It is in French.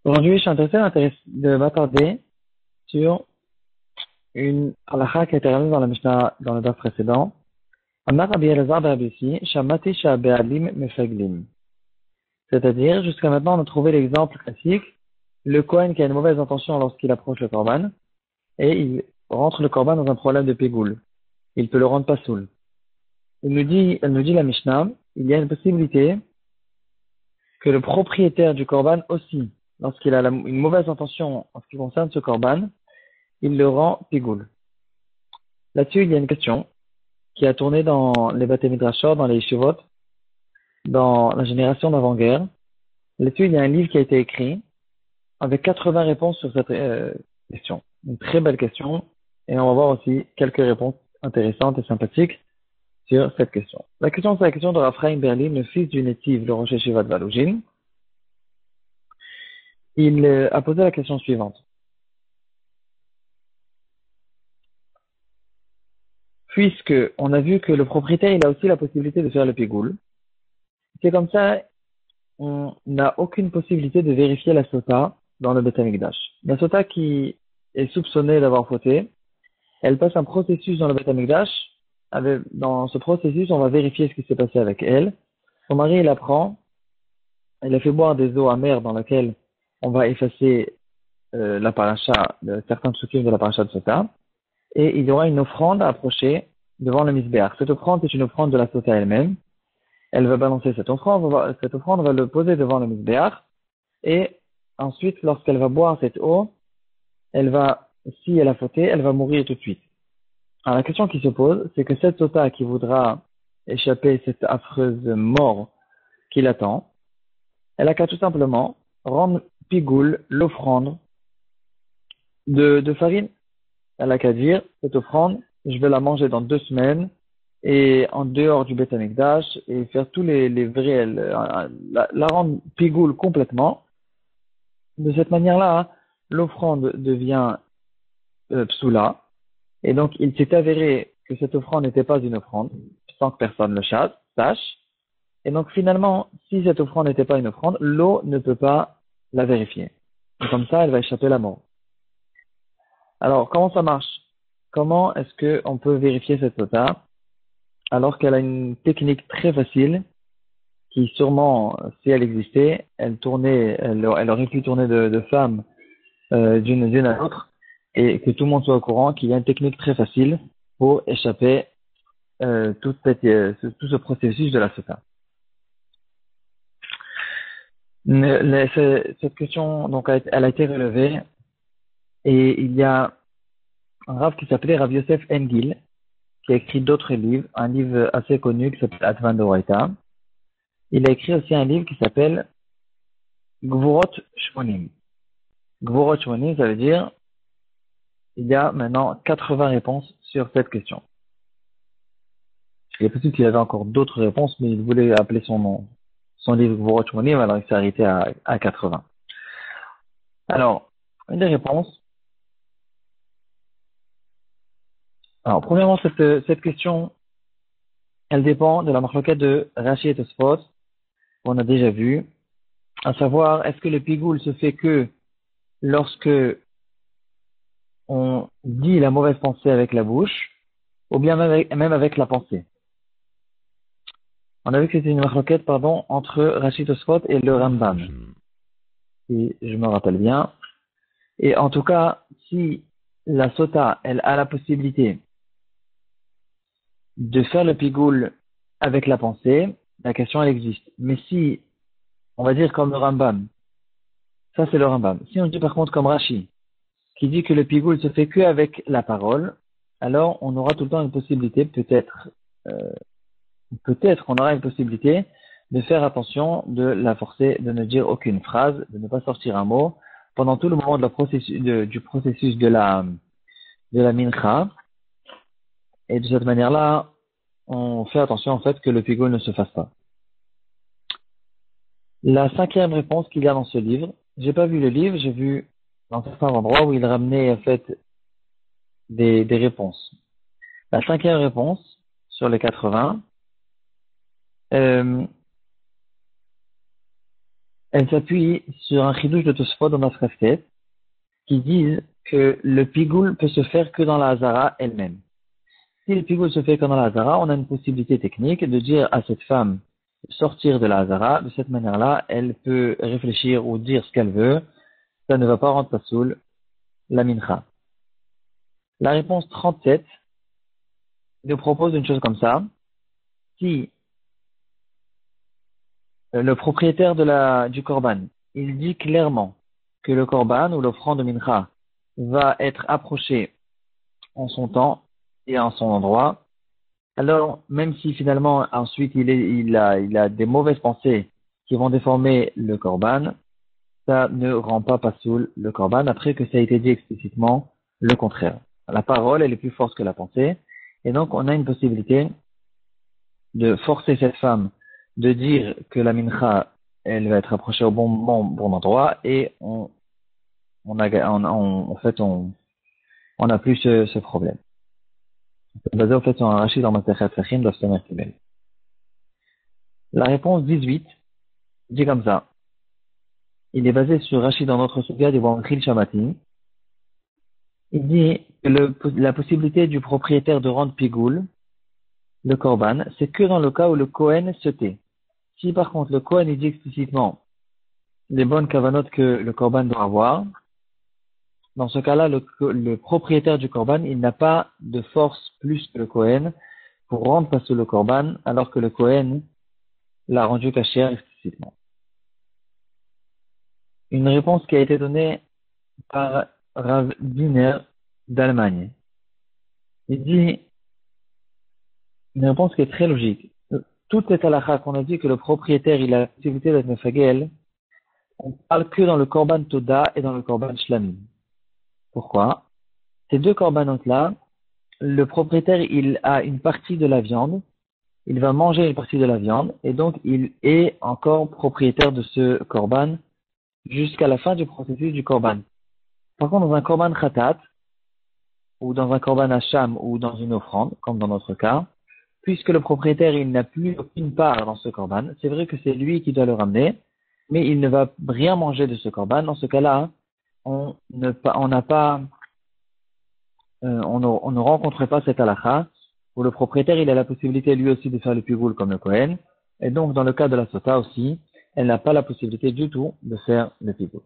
Aujourd'hui, je suis intéressé de m'attarder sur une halakha qui a été réalisée dans la Mishnah dans le daf précédent. Amar Rabbi Elazar ben Abissi, Shamati Sha'be'alim Mefaglim. C'est-à-dire, jusqu'à maintenant, on a trouvé l'exemple classique, le Kohen qui a une mauvaise intention lorsqu'il approche le korban, et il rentre le korban dans un problème de pégoule. Il peut le rendre pas soul. Elle nous dit la Mishnah, il y a une possibilité que le propriétaire du korban aussi, lorsqu'il a une mauvaise intention en ce qui concerne ce korban, il le rend pigoul. Là-dessus, il y a une question qui a tourné dans les Bate Midrashot, dans les Yeshivot, dans la génération d'avant-guerre. Là-dessus, il y a un livre qui a été écrit avec 80 réponses sur cette question. Une très belle question. Et on va voir aussi quelques réponses intéressantes et sympathiques sur cette question. La question, c'est la question de Raphaël Berlin, le fils du Netiv, le Rosh Yeshiva de Valoujin. Il a posé la question suivante. Puisque on a vu que le propriétaire, il a aussi la possibilité de faire le pigoul. C'est comme ça, on n'a aucune possibilité de vérifier la sota dans le Beth Amikdash. La sota qui est soupçonnée d'avoir fauté, elle passe un processus dans le Beth Amikdash. Dans ce processus, on va vérifier ce qui s'est passé avec elle. Son mari, il apprend, il a fait boire des eaux amères dans lesquelles on va effacer la paracha, certains psukim de la paracha de sota. Et il y aura une offrande à approcher devant le misbéach. Cette offrande est une offrande de la sota elle-même. Elle va balancer cette offrande, on va le poser devant le misbéach. Et ensuite, lorsqu'elle va boire cette eau, si elle a fauté, elle va mourir tout de suite. Alors la question qui se pose, c'est que cette sota qui voudra échapper cette affreuse mort qui l'attend, elle a qu'à tout simplement rendre pigoul l'offrande de farine. Elle a qu'à dire, cette offrande, je vais la manger dans 2 semaines, et en dehors du Beth Amikdash, et faire tous les vrais, la rendre pigoule complètement. De cette manière-là, l'offrande devient psoula, et donc il s'est avéré que cette offrande n'était pas une offrande, sans que personne le sache, et donc finalement, si cette offrande n'était pas une offrande, l'eau ne peut pas la vérifier. Et comme ça, elle va échapper à la mort. Alors, comment ça marche? Comment est-ce qu'on peut vérifier cette sota alors qu'elle a une technique très facile qui sûrement, si elle existait, elle aurait pu tourner de femme d'une à l'autre et que tout le monde soit au courant qu'il y a une technique très facile pour échapper tout ce processus de la sota. Cette question, donc, elle a été relevée et il y a un rav qui s'appelait Rav Yosef Engil qui a écrit d'autres livres, un livre assez connu qui s'appelle Atvan Doraita. Il a écrit aussi un livre qui s'appelle Gvurot Shmonim. Gvurot Shmonim, ça veut dire il y a maintenant 80 réponses sur cette question. Il est possible qu'il avait encore d'autres réponses, mais il voulait appeler son livre Gvurot Shmonim, alors il s'est arrêté à 80. Alors, une des réponses. Alors, premièrement, cette question, elle dépend de la marloquette de Rashi et Tosfot, qu'on a déjà vu, à savoir, est-ce que le pigoul se fait que lorsque on dit la mauvaise pensée avec la bouche, ou bien même avec la pensée. On a vu que c'était une marloquette, entre Rashi Tosfot et le Rambam, si je me rappelle bien. Et en tout cas, si la sota, elle a la possibilité de faire le pigoul avec la pensée, la question, elle existe. Mais si, on va dire comme le Rambam, ça c'est le Rambam. Si on dit par contre comme Rashi, qui dit que le pigoul se fait que avec la parole, alors on aura tout le temps une possibilité, peut-être qu'on aura une possibilité de faire attention, de la forcer, de ne dire aucune phrase, de ne pas sortir un mot, pendant tout le moment du processus de la mincha. Et de cette manière-là, on fait attention en fait que le pigoul ne se fasse pas. La 5e réponse qu'il y a dans ce livre, j'ai pas vu le livre, j'ai vu dans certains endroits où il ramenait en fait des réponses. La 5e réponse sur les 80, c'est Elle s'appuie sur un chidouche de Tosfot dans notre Kaftet qui disent que le pigoul peut se faire que dans la Hazara elle-même. Si le pigoul se fait que dans la Hazara, on a une possibilité technique de dire à cette femme de sortir de la Hazara. De cette manière-là, elle peut réfléchir ou dire ce qu'elle veut. Ça ne va pas rendre pasoul la mincha. La réponse 37 nous propose une chose comme ça. Si le propriétaire du korban, il dit clairement que le korban ou l'offrande de mincha va être approché en son temps et en son endroit, alors même si finalement ensuite il a des mauvaises pensées qui vont déformer le korban, ça ne rend pas pasoul le korban après que ça a été dit explicitement le contraire. La parole, elle est plus forte que la pensée, et donc on a une possibilité de forcer cette femme de dire que la mincha, elle va être approchée au bon moment, au bon endroit, et en fait, on n'a plus ce problème. C'est basé en fait sur un rachid dans Masechet Sachim d'Ostomer Kibel. La réponse 18 dit comme ça. Il est basé sur Rachid dans notre Souga du Bankril Shamati. Il dit que la possibilité du propriétaire de rendre pigoul, le korban, c'est que dans le cas où le Kohen se tait. Si par contre le Kohen dit explicitement les bonnes kavanotes que le korban doit avoir, dans ce cas-là, le propriétaire du korban, il n'a pas de force plus que le Kohen pour rendre passer le korban, alors que le Kohen l'a rendu caché explicitement. Une réponse qui a été donnée par Rav Diner d'Allemagne. Il dit une réponse qui est très logique. Tout est halakha qu'on a dit que le propriétaire il a la possibilité d'être mefagel. On parle que dans le korban toda et dans le korban shlamim. Pourquoi? Ces deux corbanotes-là, le propriétaire il a une partie de la viande, il va manger une partie de la viande et donc il est encore propriétaire de ce korban jusqu'à la fin du processus du korban. Par contre, dans un korban khatat ou dans un korban hacham ou dans une offrande, comme dans notre cas, puisque le propriétaire il n'a plus aucune part dans ce korban, c'est vrai que c'est lui qui doit le ramener, mais il ne va rien manger de ce korban. Dans ce cas-là, on ne rencontre pas cette halakha où le propriétaire il a la possibilité lui aussi de faire le pigoul comme le Kohen, et donc dans le cas de la sota aussi, elle n'a pas la possibilité du tout de faire le pigoul.